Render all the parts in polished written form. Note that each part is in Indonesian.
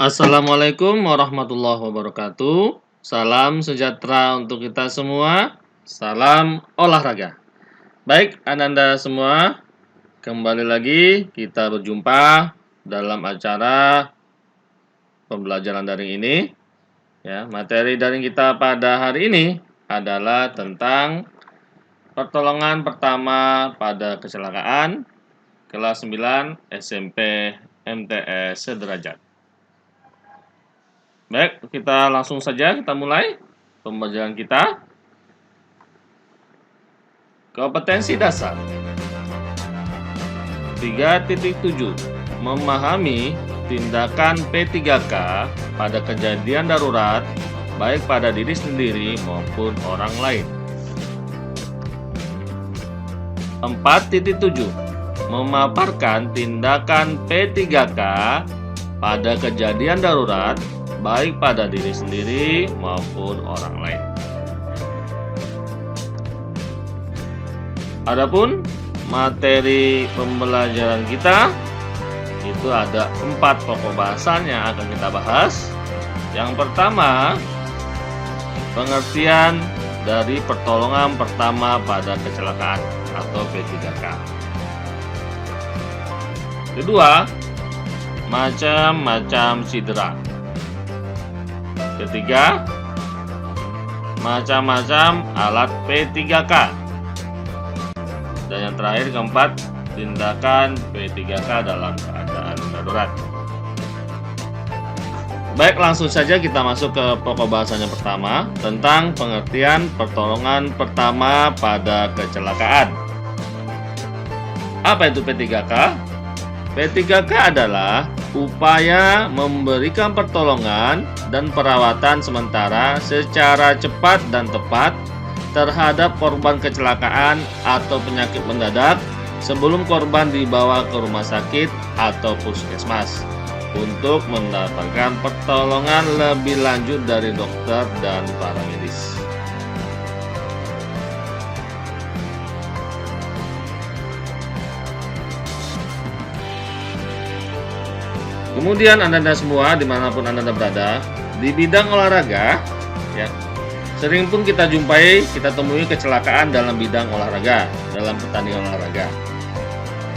Assalamualaikum warahmatullahi wabarakatuh. Salam sejahtera untuk kita semua. Salam olahraga. Baik, Ananda semua, kembali lagi kita berjumpa dalam acara pembelajaran daring ini. Ya, materi daring kita pada hari ini adalah tentang pertolongan pertama pada kecelakaan kelas 9 SMP MTS Sederajat. Baik, kita langsung saja kita mulai pembelajaran kita. Kompetensi dasar 3.7 memahami tindakan P3K pada kejadian darurat baik pada diri sendiri maupun orang lain. 4.7 memaparkan tindakan P3K pada kejadian darurat baik pada diri sendiri maupun orang lain. Adapun materi pembelajaran kita itu ada 4 pokok bahasan yang akan kita bahas. Yang pertama, pengertian dari pertolongan pertama pada kecelakaan atau P3K. Kedua, macam-macam cedera. Ketiga, macam-macam alat P3K. Dan yang terakhir, keempat, tindakan P3K dalam keadaan darurat. Baik, langsung saja kita masuk ke pokok bahasan yang pertama tentang pengertian pertolongan pertama pada kecelakaan. Apa itu P3K? P3K adalah upaya memberikan pertolongan dan perawatan sementara secara cepat dan tepat terhadap korban kecelakaan atau penyakit mendadak sebelum korban dibawa ke rumah sakit atau puskesmas untuk mendapatkan pertolongan lebih lanjut dari dokter dan para medis. Kemudian Anda semua dimanapun Anda berada di bidang olahraga, ya, sering pun kita temui kecelakaan dalam bidang olahraga, dalam pertandingan olahraga.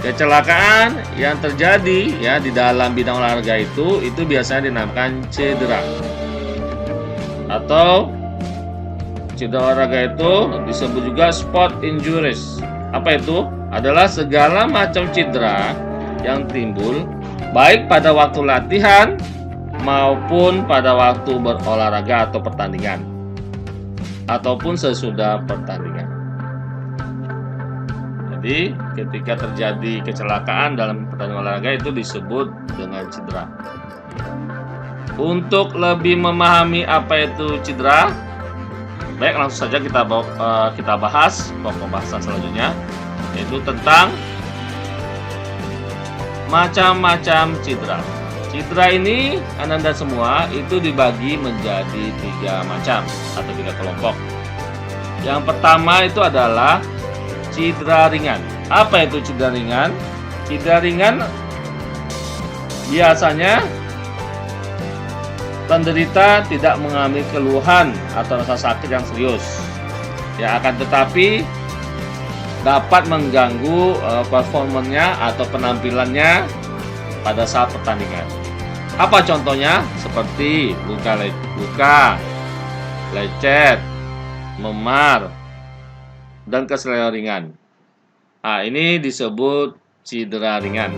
Kecelakaan yang terjadi ya di dalam bidang olahraga itu biasanya dinamakan cedera. Atau cedera olahraga itu disebut juga sport injuries. Apa itu? Adalah segala macam cedera yang timbul baik pada waktu latihan maupun pada waktu berolahraga atau pertandingan ataupun sesudah pertandingan. Jadi ketika terjadi kecelakaan dalam pertandingan olahraga itu disebut dengan cedera. Untuk lebih memahami apa itu cedera, baik langsung saja kita bahas pokok bahasan selanjutnya, yaitu tentang macam-macam cedera. Cedera ini Anda semua itu dibagi menjadi 3 macam atau 3 kelompok. Yang pertama itu adalah cedera ringan. Apa itu cedera ringan? Cedera ringan biasanya penderita tidak mengalami keluhan atau rasa sakit yang serius. Ya, akan tetapi dapat mengganggu performanya atau penampilannya pada saat pertandingan. Apa contohnya? Seperti luka, lecet, memar, dan kesleo ringan. Nah, ini disebut cedera ringan.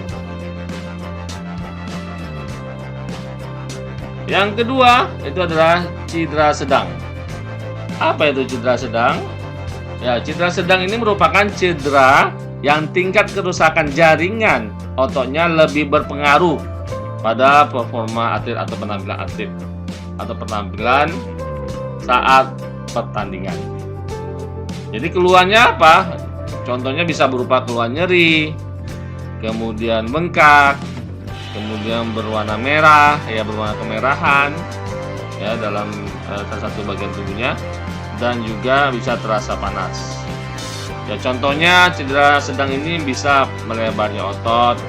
Yang kedua itu adalah cedera sedang. Apa itu cedera sedang? Ya, cedera sedang ini merupakan cedera yang tingkat kerusakan jaringan ototnya lebih berpengaruh pada performa atlet atau penampilan atlet atau penampilan saat pertandingan. Jadi keluhannya apa? Contohnya bisa berupa keluhan nyeri, kemudian bengkak, kemudian berwarna merah, ya berwarna kemerahan ya dalam salah satu bagian tubuhnya, dan juga bisa terasa panas. Ya, contohnya cedera sedang ini bisa melebarnya otot,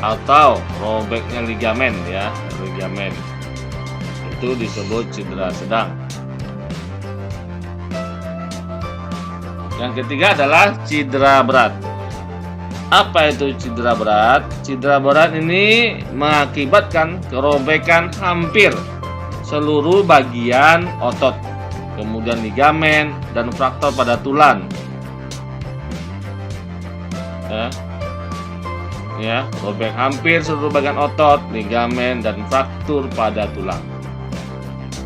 atau robeknya ligamen ya, ligamen. Itu disebut cedera sedang. Yang ketiga adalah cedera berat. Apa itu cedera berat? Cedera berat ini mengakibatkan kerobekan hampir seluruh bagian otot, kemudian ligamen dan fraktur pada tulang. Ya, robek hampir seluruh bagian otot, ligamen dan fraktur pada tulang.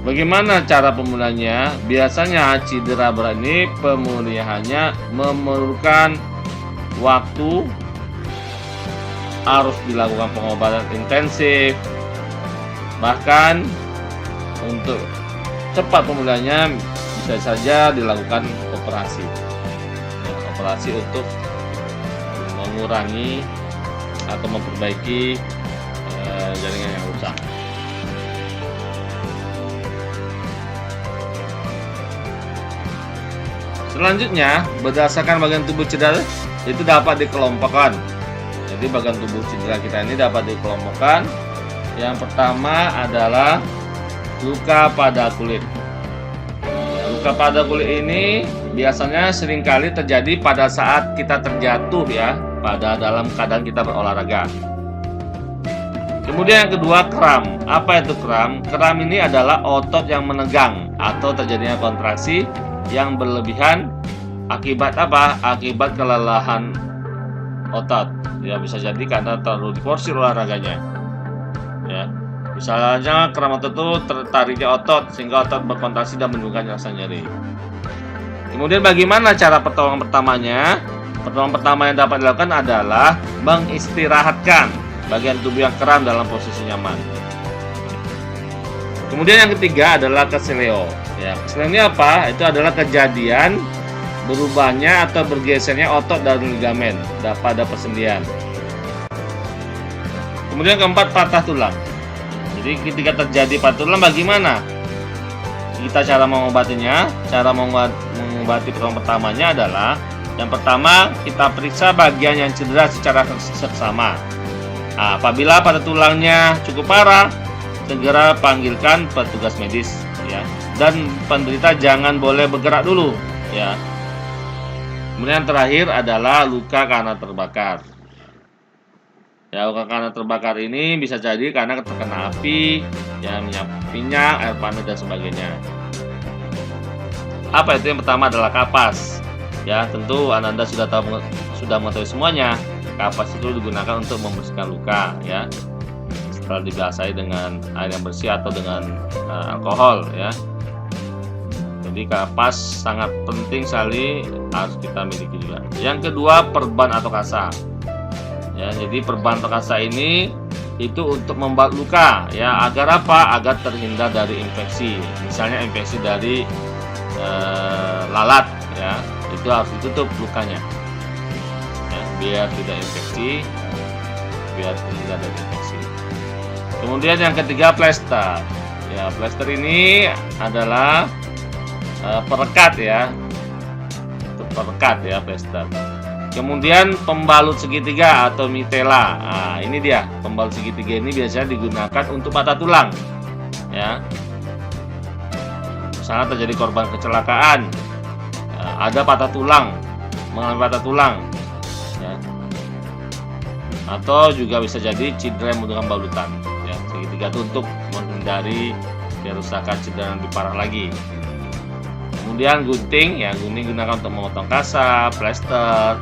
Bagaimana cara pemulihannya? Biasanya cedera berat ini pemulihannya memerlukan waktu, harus dilakukan pengobatan intensif, bahkan untuk cepat pemulihannya bisa saja dilakukan operasi. Operasi untuk mengurangi atau memperbaiki jaringan yang rusak. Selanjutnya, berdasarkan bagian tubuh cedera itu dapat dikelompokkan. Jadi bagian tubuh cedera kita ini dapat dikelompokkan. Yang pertama adalah luka pada kulit. Luka pada kulit ini biasanya seringkali terjadi pada saat kita terjatuh ya, pada dalam keadaan kita berolahraga. Kemudian yang kedua, kram. Apa itu kram? Kram ini adalah otot yang menegang atau terjadinya kontraksi yang berlebihan akibat apa? Akibat kelelahan otot. Ya, bisa jadi karena terlalu diforsir olahraganya. Ya. Misalnya kram otot itu tertariknya otot sehingga otot berkontraksi dan menimbulkan rasa nyeri. Kemudian bagaimana cara pertolongan pertamanya? Pertolongan pertama yang dapat dilakukan adalah mengistirahatkan bagian tubuh yang kram dalam posisi nyaman. Kemudian yang ketiga adalah keseleo. Ya, keseleo ini apa? Itu adalah kejadian berubahnya atau bergesernya otot dan ligamen pada persendian. Kemudian keempat, patah tulang. Jadi ketika terjadi patah tulang bagaimana? Kita cara mengobatinya, cara mengobati pertolongan pertamanya adalah yang pertama kita periksa bagian yang cedera secara seksama. Nah, apabila patah tulangnya cukup parah, segera panggilkan petugas medis ya. Dan penderita jangan boleh bergerak dulu ya. Kemudian yang terakhir adalah luka karena terbakar. Ya, luka karena terbakar ini bisa jadi karena terkena api, ya, minyak, air panas dan sebagainya. Apa itu? Yang pertama adalah kapas. Ya, tentu Anda sudah mengetahui semuanya. Kapas itu digunakan untuk membersihkan luka, ya. Setelah dibasahi dengan air yang bersih atau dengan alkohol, ya. Jadi kapas sangat penting sekali, harus kita miliki juga. Yang kedua, perban atau kasa. Ya, jadi perban atau kasa ini itu untuk membalut luka, ya, agar apa? Agar terhindar dari infeksi. Misalnya infeksi dari lalat, ya, itu harus ditutup lukanya, ya, biar tidak infeksi, biar terhindar dari infeksi. Kemudian yang ketiga, plester. Ya, plester ini adalah perekat, ya, perekat, ya, plester. Kemudian pembalut segitiga atau mitela. Nah, ini dia pembalut segitiga ini biasanya digunakan untuk patah tulang, ya. Misalnya terjadi korban kecelakaan, ada patah tulang, mengalami patah tulang, ya. Atau juga bisa jadi cedera yang membutuhkan balutan, ya. Segitiga itu untuk menghindari kerusakan cedera yang lebih parah lagi. Kemudian gunting, ya, gunting digunakan untuk memotong kasa, plester,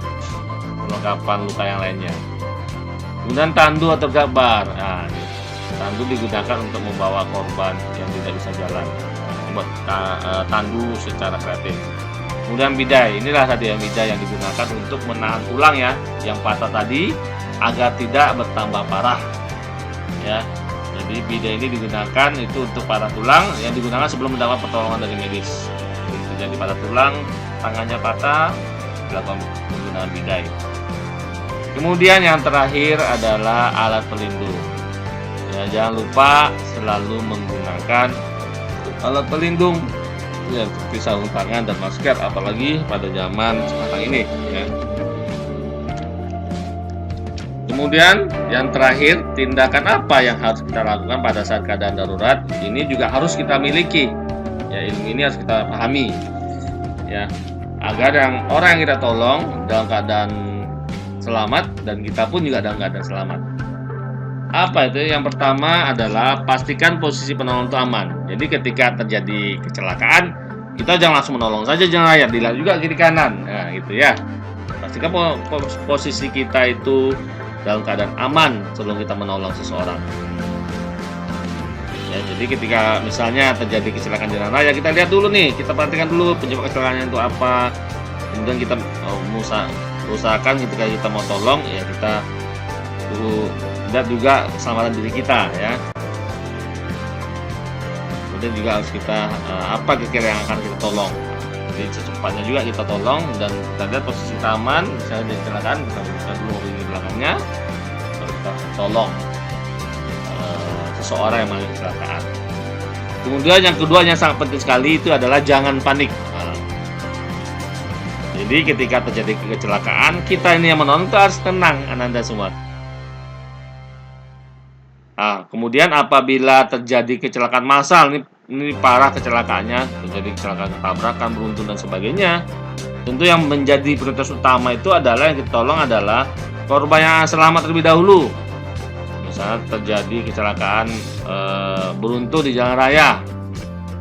perlengkapan luka yang lainnya. Kemudian tandu atau gabar. Nah, tandu digunakan untuk membawa korban yang tidak bisa jalan, membuat tandu secara kreatif. Kemudian bidai, inilah tadi yang bidai yang digunakan untuk menahan tulang, ya, yang patah tadi agar tidak bertambah parah, ya. Jadi bidai ini digunakan itu untuk patah tulang yang digunakan sebelum mendapat pertolongan dari medis. Jadi patah tulang, tangannya patah, dilakukan penggunaan bidai. Kemudian yang terakhir adalah alat pelindung. Ya, jangan lupa selalu menggunakan alat pelindung, ya, seperti sarung tangan dan masker, apalagi pada zaman sekarang ini, ya. Kemudian yang terakhir, tindakan apa yang harus kita lakukan pada saat keadaan darurat? Ini juga harus kita miliki. Ya, ilmu ini harus kita pahami. Ya, agar orang yang kita tolong dalam keadaan selamat dan kita pun juga dalam keadaan selamat. Apa itu? Yang pertama adalah pastikan posisi penolong itu aman. Jadi ketika terjadi kecelakaan, kita jangan langsung menolong saja jalan raya, dilihat juga kiri kanan. Nah, gitu ya. Pastikan posisi kita itu dalam keadaan aman sebelum kita menolong seseorang. Ya, jadi ketika misalnya terjadi kecelakaan jalan raya, kita lihat dulu nih, kita perhatikan dulu penyebab kecelakaannya itu apa. Kemudian kita usahakan ketika kita mau tolong, ya kita dulu lihat juga keselamatan diri kita, ya. Kemudian juga harus kita apa kira-kira yang akan kita tolong. Jadi secepatnya juga kita tolong dan kita lihat posisi kita aman. Misalnya di kecelakaan, kita buka dulu mobil di belakangnya, lalu kita tolong seseorang yang mengalami kecelakaan. Kemudian yang kedua yang sangat penting sekali itu adalah jangan panik. Jadi ketika terjadi kecelakaan, kita ini yang menonton harus tenang, Ananda semua. Kemudian apabila terjadi kecelakaan massal, ini parah kecelakaannya, terjadi kecelakaan tabrakan, beruntun dan sebagainya. Tentu yang menjadi prioritas utama itu adalah yang kita tolong adalah korban yang selamat terlebih dahulu. Misalnya terjadi kecelakaan beruntun di jalan raya,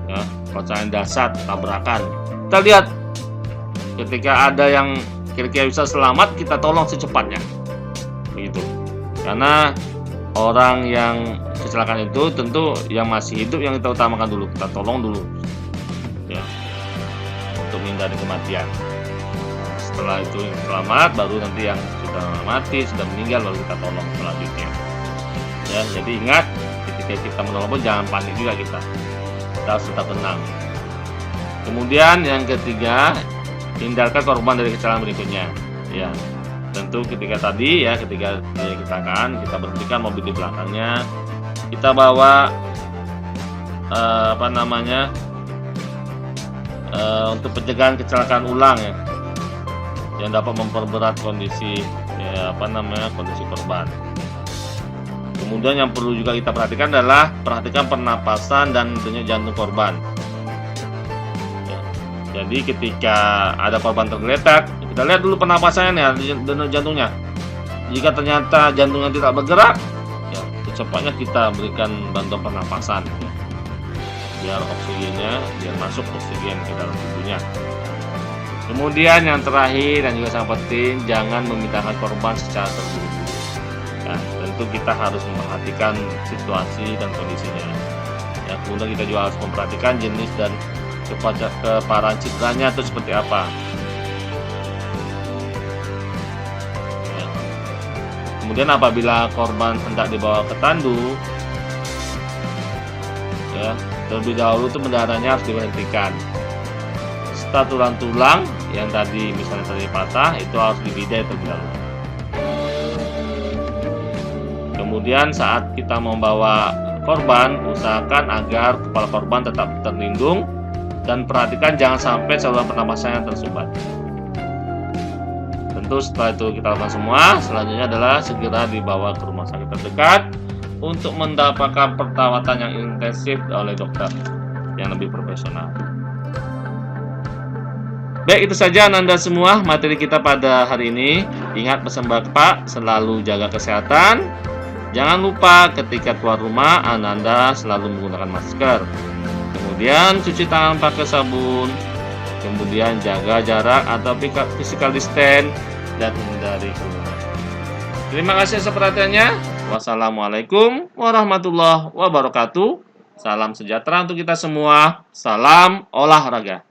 ya, kecelakaan dasar, tabrakan. Kita lihat ketika ada yang kira-kira bisa selamat, kita tolong secepatnya, begitu. Karena orang yang kecelakaan itu tentu yang masih hidup yang kita utamakan dulu, kita tolong dulu, ya, untuk menghindari kematian. Setelah itu yang selamat, baru nanti yang sudah mati, sudah meninggal, baru kita tolong selanjutnya. Ya, jadi ingat ketika kita menolong pun jangan panik juga kita harus tetap tenang. Kemudian yang ketiga, hindarkan korban dari kecelakaan berikutnya. Ya, tentu ketika tadi ya, ketika kecelakaan, kita berhentikan mobil di belakangnya, kita bawa untuk pencegahan kecelakaan ulang, ya, yang dapat memperberat kondisi kondisi korban. Kemudian yang perlu juga kita perhatikan adalah perhatikan pernapasan dan denyut jantung korban. Ya, jadi ketika ada korban tergeletak, kita lihat dulu pernapasannya nih, denyut jantungnya. Jika ternyata jantungnya tidak bergerak, ya secepatnya kita berikan bantuan pernapasan, biar masuk oksigen ke dalam tubuhnya. Kemudian yang terakhir dan juga sangat penting, jangan memindahkan korban secara terburu-buru. Nah, tentu kita harus memperhatikan situasi dan kondisinya. Ya, kemudian kita juga harus memperhatikan jenis dan keparahan cederanya itu seperti apa. Ya. Kemudian apabila korban hendak dibawa ke tandu, ya, terlebih dahulu itu pendarahannya harus diberhentikan. Setelah tulang-tulang yang tadi misalnya tadi patah, itu harus dibidai terlebih dahulu. Kemudian saat kita membawa korban, usahakan agar kepala korban tetap terlindung dan perhatikan jangan sampai saluran pernapasannya tersumbat. Tentu setelah itu kita lakukan semua, selanjutnya adalah segera dibawa ke rumah sakit terdekat untuk mendapatkan perawatan yang intensif oleh dokter yang lebih profesional. Baik, itu saja Ananda semua materi kita pada hari ini. Ingat pesan Bapak, selalu jaga kesehatan. Jangan lupa ketika keluar rumah Ananda selalu menggunakan masker. Kemudian cuci tangan pakai sabun. Kemudian jaga jarak atau physical distance dan hindari kerumunan. Terima kasih atas perhatiannya. Wassalamualaikum warahmatullahi wabarakatuh. Salam sejahtera untuk kita semua. Salam olahraga.